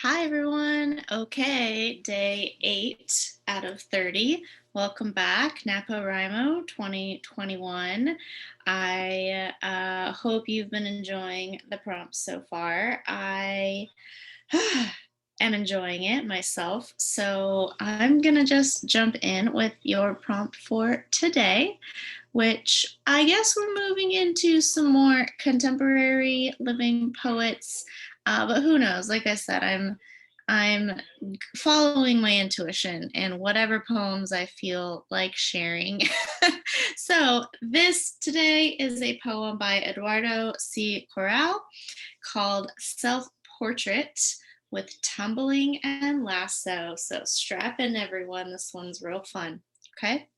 Hi, everyone. Okay, day 8 out of 30. Welcome back, NaPoWriMo 2021. I hope you've been enjoying the prompts so far. I am enjoying it myself. So I'm going to just jump in with your prompt for today, which I guess we're moving into some more contemporary living poets. But who knows? Like I said, I'm following my intuition and whatever poems I feel like sharing. So this today is a poem by Eduardo C. Corral called Self Portrait with Tumbling and Lasso. So strap in, everyone. This one's real fun. Okay.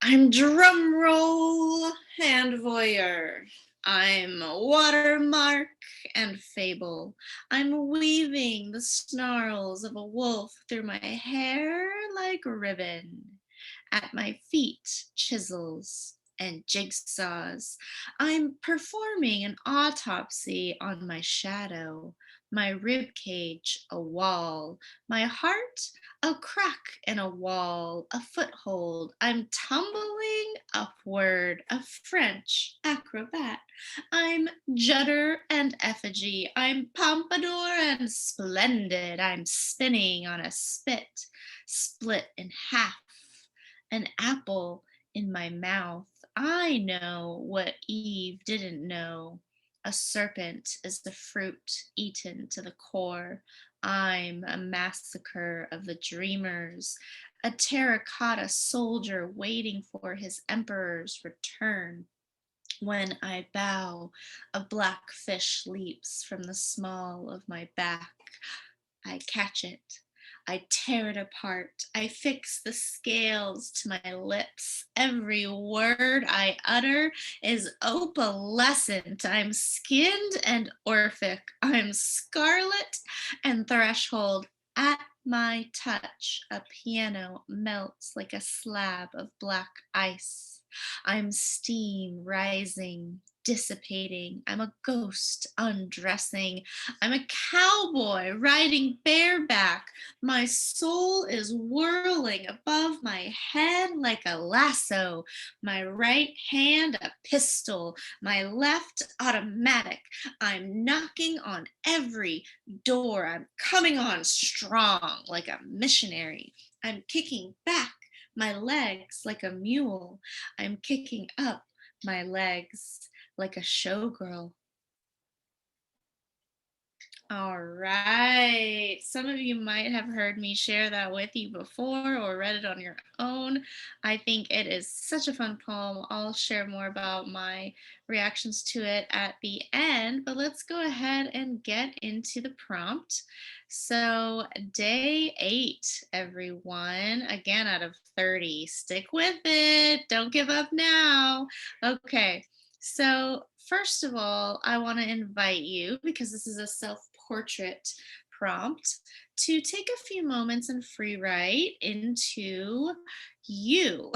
I'm drum roll and voyeur. I'm watermark and fable. I'm weaving the snarls of a wolf through my hair like ribbon. At my feet, chisels and jigsaws. I'm performing an autopsy on my shadow, my rib cage a wall, my heart a crack in a wall, a foothold. I'm tumbling upward, a French acrobat. I'm judder and effigy. I'm pompadour and splendid. I'm spinning on a spit, split in half, an apple in my mouth. I know what Eve didn't know. A serpent is the fruit eaten to the core. I'm a massacre of the dreamers, a terracotta soldier waiting for his emperor's return. When I bow, a black fish leaps from the small of my back. I catch it. I tear it apart. I fix the scales to my lips. Every word I utter is opalescent. I'm skinned and Orphic. I'm scarlet and threshold. At my touch, a piano melts like a slab of black ice. I'm steam rising, dissipating. I'm a ghost undressing. I'm a cowboy riding bareback. My soul is whirling above my head like a lasso. My right hand a pistol, my left automatic. I'm knocking on every door. I'm coming on strong like a missionary. I'm kicking back my legs like a mule. I'm kicking up my legs like a showgirl. All right. Some of you might have heard me share that with you before or read it on your own. I think it is such a fun poem. I'll share more about my reactions to it at the end, but let's go ahead and get into the prompt. So, day 8, everyone, again out of 30. Stick with it. Don't give up now. Okay. So, first of all, I want to invite you, because this is a self portrait prompt, to take a few moments and free write into you.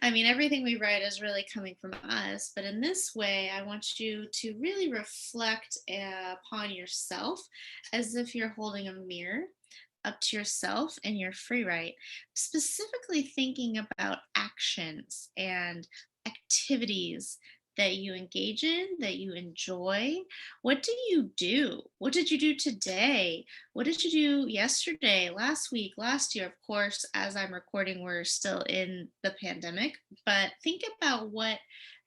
I mean, everything we write is really coming from us, but in this way, I want you to really reflect upon yourself as if you're holding a mirror up to yourself and your free write, specifically thinking about actions and activities that you engage in, that you enjoy. What do you do? What did you do today? What did you do yesterday, last week, last year? Of course, as I'm recording, we're still in the pandemic, but think about what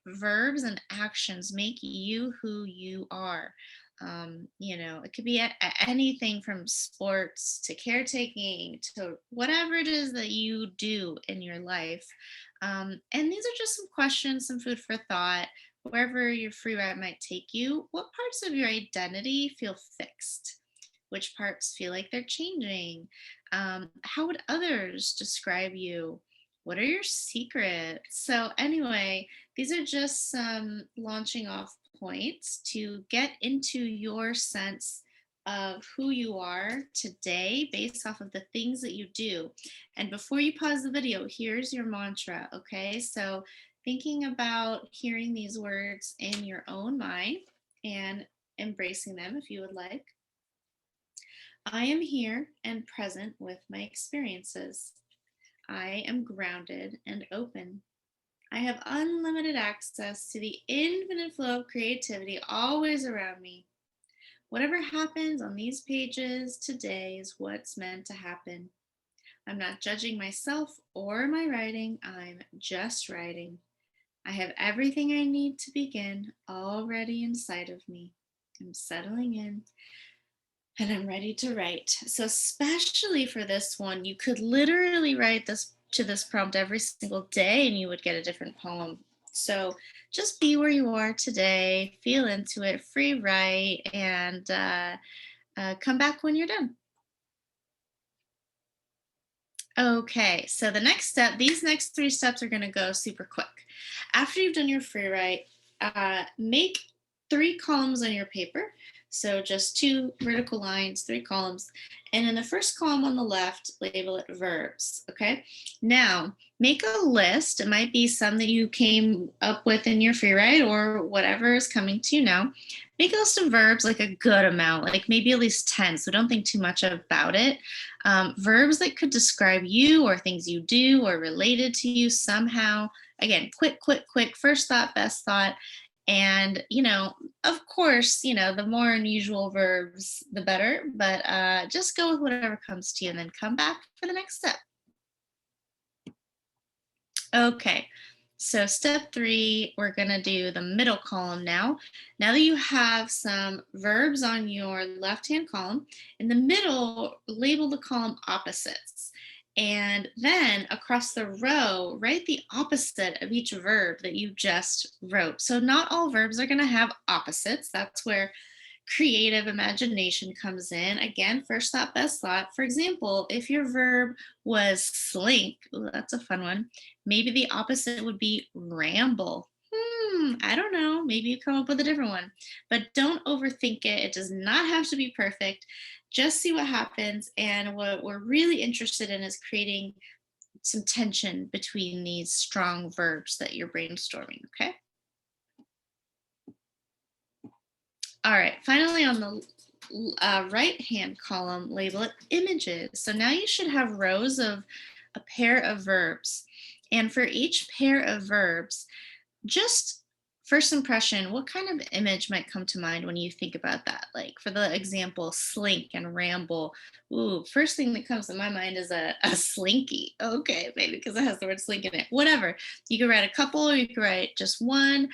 verbs and actions make you who you are. It could be anything from sports to caretaking to whatever it is that you do in your life. And these are just some questions, some food for thought. Wherever your free ride might take you, what parts of your identity feel fixed? Which parts feel like they're changing? How would others describe you? What are your secrets? So, anyway, these are just some launching off points to get into your sense of who you are today based off of the things that you do. And before you pause the video, here's your mantra, okay? So, thinking about hearing these words in your own mind and embracing them if you would like. I am here and present with my experiences. I am grounded and open. I have unlimited access to the infinite flow of creativity always around me. Whatever happens on these pages today is what's meant to happen. I'm not judging myself or my writing, I'm just writing. I have everything I need to begin already inside of me. I'm settling in and I'm ready to write. So, especially for this one, you could literally write this to this prompt every single day and you would get a different poem. So, just be where you are today, feel into it, free write, and come back when you're done. Okay, so the next step, these next three steps are going to go super quick. After you've done your free write, make three columns on your paper. So just two vertical lines, three columns. And in the first column on the left, label it verbs. Okay, now make a list. It might be some that you came up with in your free write or whatever is coming to you now. Make a list of verbs, like a good amount, like maybe at least 10. So don't think too much about it. Verbs that could describe you or things you do or related to you somehow. Again, quick, quick, quick. First thought, best thought. And, of course, the more unusual verbs, the better. But just go with whatever comes to you and then come back for the next step. Okay, so step three, we're going to do the middle column now. Now that you have some verbs on your left-hand column, in the middle, label the column opposites. And then across the row, write the opposite of each verb that you just wrote. So not all verbs are going to have opposites. That's where creative imagination comes in. Again, first thought, best thought. For example, if your verb was slink, ooh, that's a fun one. Maybe the opposite would be ramble. I don't know. Maybe you come up with a different one, but don't overthink it. It does not have to be perfect. Just see what happens. And what we're really interested in is creating some tension between these strong verbs that you're brainstorming. Okay. All right, finally on the right hand column, label it images. So now you should have rows of a pair of verbs. And for each pair of verbs, just first impression, what kind of image might come to mind when you think about that? Like for the example, slink and ramble. Ooh, first thing that comes to my mind is a slinky. Okay, maybe because it has the word slink in it. Whatever. You could write a couple or you could write just one.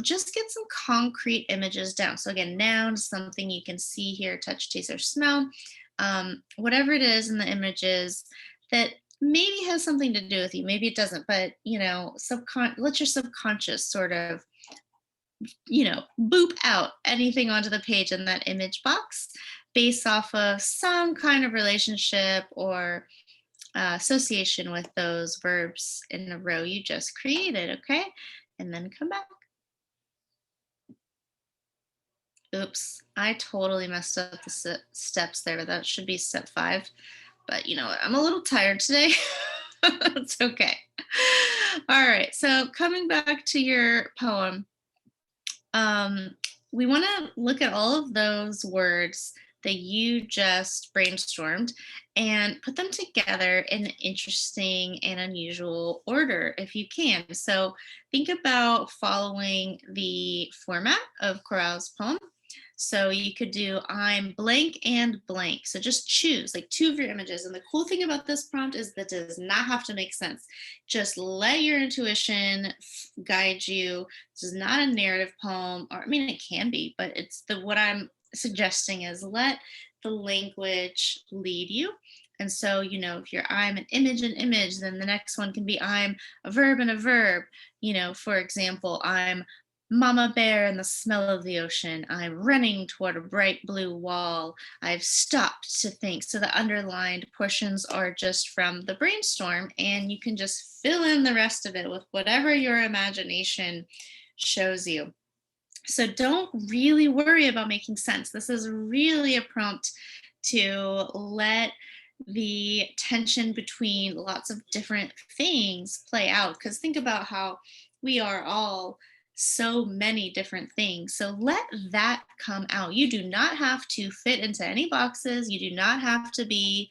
Just get some concrete images down. So again, noun, something you can see, hear, touch, taste, or smell. Whatever it is in the images that maybe has something to do with you, maybe it doesn't, but let your subconscious sort of boop out anything onto the page in that image box based off of some kind of relationship or association with those verbs in the row you just created. Okay, and then come back. Oops, I totally messed up the steps there. That should be step 5. But you know what? I'm a little tired today. It's okay. All right. So coming back to your poem, um, we want to look at all of those words that you just brainstormed and put them together in an interesting and unusual order if you can. So think about following the format of Corral's poem. So you could do I'm blank and blank. So just choose like 2 of your images. And the cool thing about this prompt is that it does not have to make sense. Just let your intuition guide you. This is not a narrative poem, or I mean it can be, but it's what I'm suggesting is let the language lead you. And so, if you're I'm an image, then the next one can be I'm a verb and a verb. For example, I'm Mama Bear and the smell of the ocean. I'm running toward a bright blue wall. I've stopped to think. So the underlined portions are just from the brainstorm, and you can just fill in the rest of it with whatever your imagination shows you. So don't really worry about making sense. This is really a prompt to let the tension between lots of different things play out. Because think about how we are all so many different things. So let that come out. You do not have to fit into any boxes. You do not have to be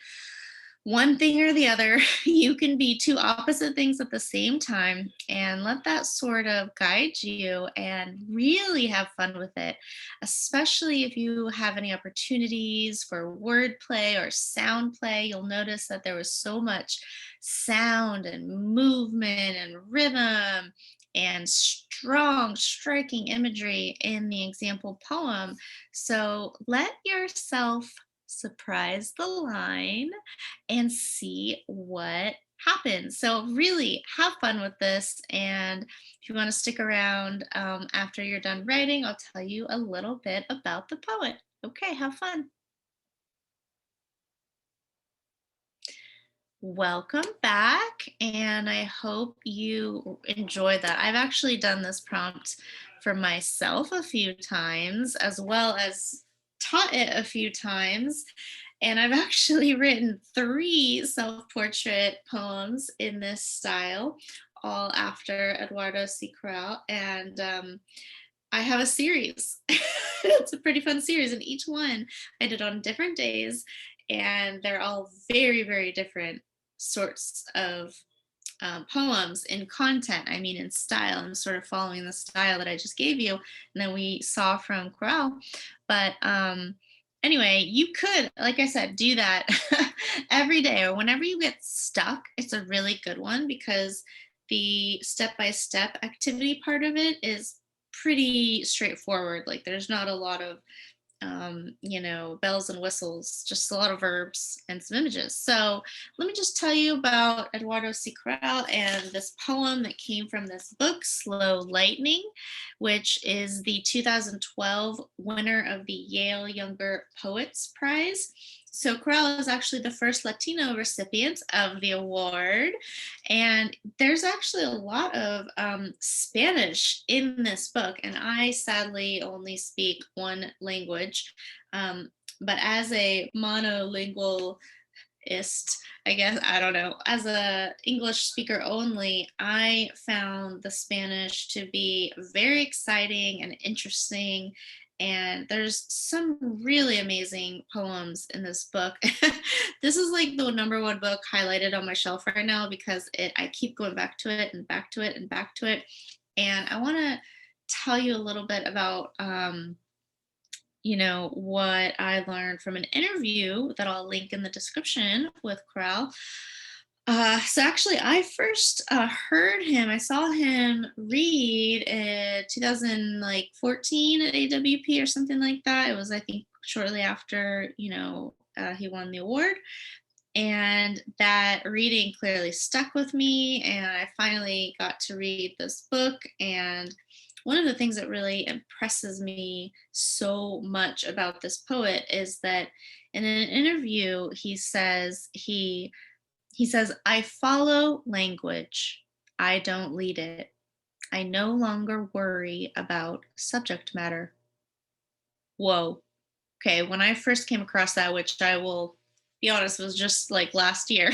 one thing or the other. You can be two opposite things at the same time and let that sort of guide you and really have fun with it, especially if you have any opportunities for wordplay or sound play. You'll notice that there was so much sound and movement and rhythm and strong, striking imagery in the example poem. So let yourself surprise the line and see what happens. So, really have fun with this. And if you want to stick around after you're done writing, I'll tell you a little bit about the poet. Okay, have fun. Welcome back, and I hope you enjoy that. I've actually done this prompt for myself a few times, as well as taught it a few times. And I've actually written three self portrait poems in this style, all after Eduardo C. Corral. And I have a series. It's a pretty fun series, and each one I did on different days, and they're all very, very different sorts of poems in content. I mean, in style. I'm sort of following the style that I just gave you, and then we saw from Corral. But anyway, you could, like I said, do that every day or whenever you get stuck. It's a really good one because the step by step activity part of it is pretty straightforward. Like there's not a lot of bells and whistles, just a lot of verbs and some images. So let me just tell you about Eduardo C. Corral and this poem that came from this book, Slow Lightning, which is the 2012 winner of the Yale Younger Poets Prize. So Corral is actually the first Latino recipient of the award. And there's actually a lot of Spanish in this book. And I sadly only speak one language. But as a monolingualist, I guess, I don't know, as a English speaker only, I found the Spanish to be very exciting and interesting. And there's some really amazing poems in this book. This is like the number one book highlighted on my shelf right now because I keep going back to it and back to it and back to it. And I want to tell you a little bit about what I learned from an interview that I'll link in the description with Corral. So actually, I first heard him. I saw him read in 2014 at AWP or something like that. It was, I think, shortly after he won the award, and that reading clearly stuck with me. And I finally got to read this book, and one of the things that really impresses me so much about this poet is that in an interview he says, I follow language, I don't lead it. I no longer worry about subject matter. Whoa. Okay, when I first came across that, which I will be honest was just like last year,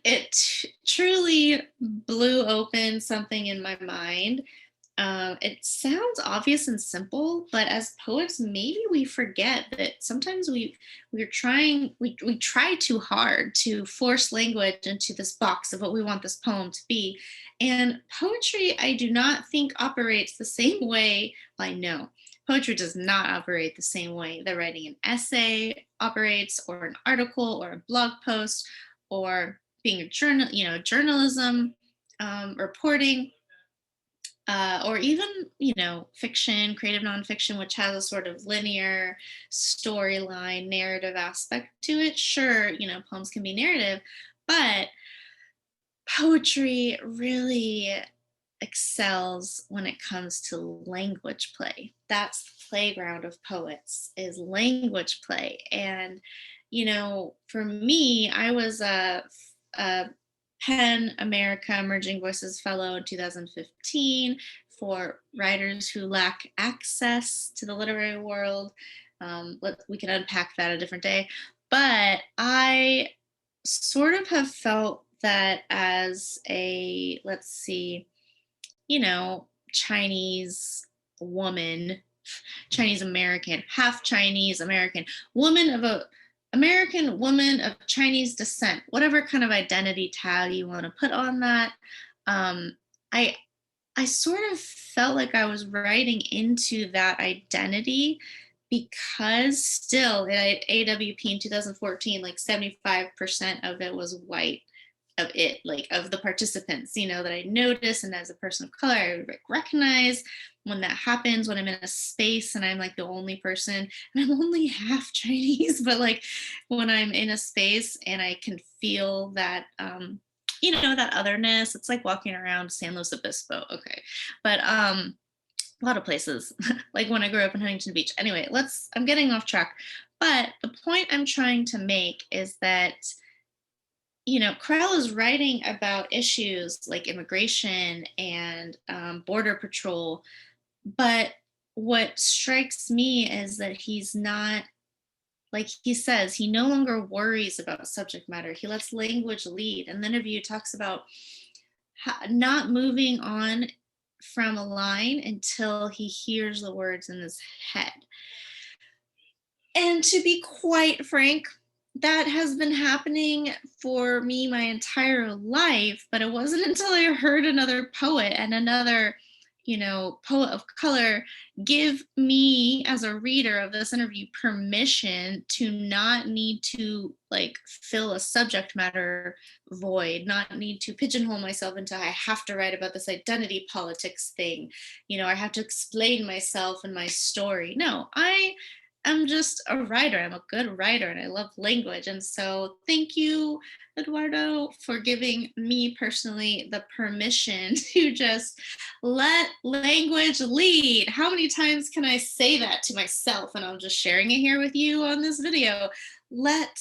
it truly blew open something in my mind. It sounds obvious and simple, but as poets, maybe we forget that sometimes we try too hard to force language into this box of what we want this poem to be. And poetry, I do not think operates the same way. Well, I know poetry does not operate the same way that writing an essay operates, or an article, or a blog post, or being a journalism, reporting, or even fiction, creative nonfiction, which has a sort of linear storyline narrative aspect to it. Sure, poems can be narrative, but poetry really excels when it comes to language play. That's the playground of poets, is language play. And for me, I was a PEN America Emerging Voices Fellow in 2015 for writers who lack access to the literary world. We can unpack that a different day. But I sort of have felt that as a, let's see, you know, Chinese woman, Chinese American, half Chinese American, woman of a American woman of Chinese descent, whatever kind of identity tag you want to put on that. Um, I I sort of felt like I was writing into that identity because still at AWP in 2014, like 75% of it was white, of it, like of the participants, that I notice. And as a person of color, I would recognize when that happens, when I'm in a space and I'm like the only person, and I'm only half Chinese, but like when I'm in a space and I can feel that, that otherness. It's like walking around San Luis Obispo. Okay. But a lot of places, like when I grew up in Huntington Beach. Anyway, I'm getting off track. But the point I'm trying to make is that, Corral is writing about issues like immigration and border patrol. But what strikes me is that he's not, like he says, he no longer worries about subject matter. He lets language lead. And the interview talks about not moving on from a line until he hears the words in his head. And to be quite frank, that has been happening for me my entire life, but it wasn't until I heard another poet and another, poet of color give me as a reader of this interview permission to not need to like fill a subject matter void, not need to pigeonhole myself into I have to write about this identity politics thing. I have to explain myself and my story. No, I'm just a writer. I'm a good writer and I love language. And so thank you, Eduardo, for giving me personally the permission to just let language lead. How many times can I say that to myself? And I'm just sharing it here with you on this video. Let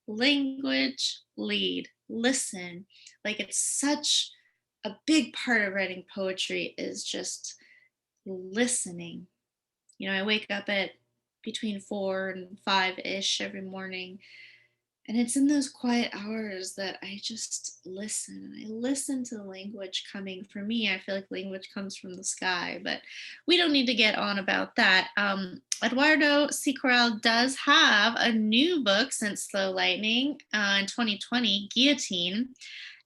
language lead. Listen. Like it's such a big part of writing poetry is just listening. I wake up at between 4 and 5-ish every morning. And it's in those quiet hours that I just listen. I listen to the language coming. For me, I feel like language comes from the sky, but we don't need to get on about that. Eduardo C. Corral does have a new book since Slow Lightning in 2020, Guillotine,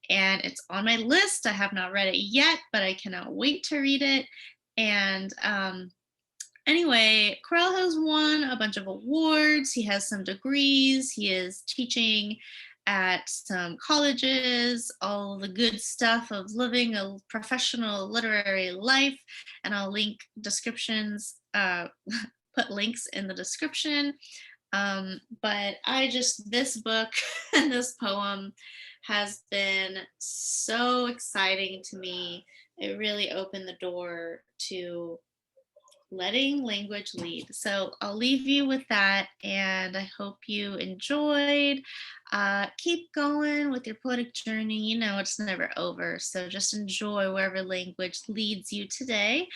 and it's on my list. I have not read it yet, but I cannot wait to read it. And anyway, Corral has won a bunch of awards. He has some degrees. He is teaching at some colleges, all the good stuff of living a professional literary life. And I'll link descriptions, put links in the description. But this book and this poem has been so exciting to me. It really opened the door to letting language lead. So I'll leave you with that, and I hope you enjoyed. Keep going with your poetic journey. It's never over. So just enjoy wherever language leads you today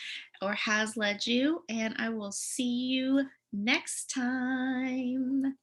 or has led you, and I will see you next time.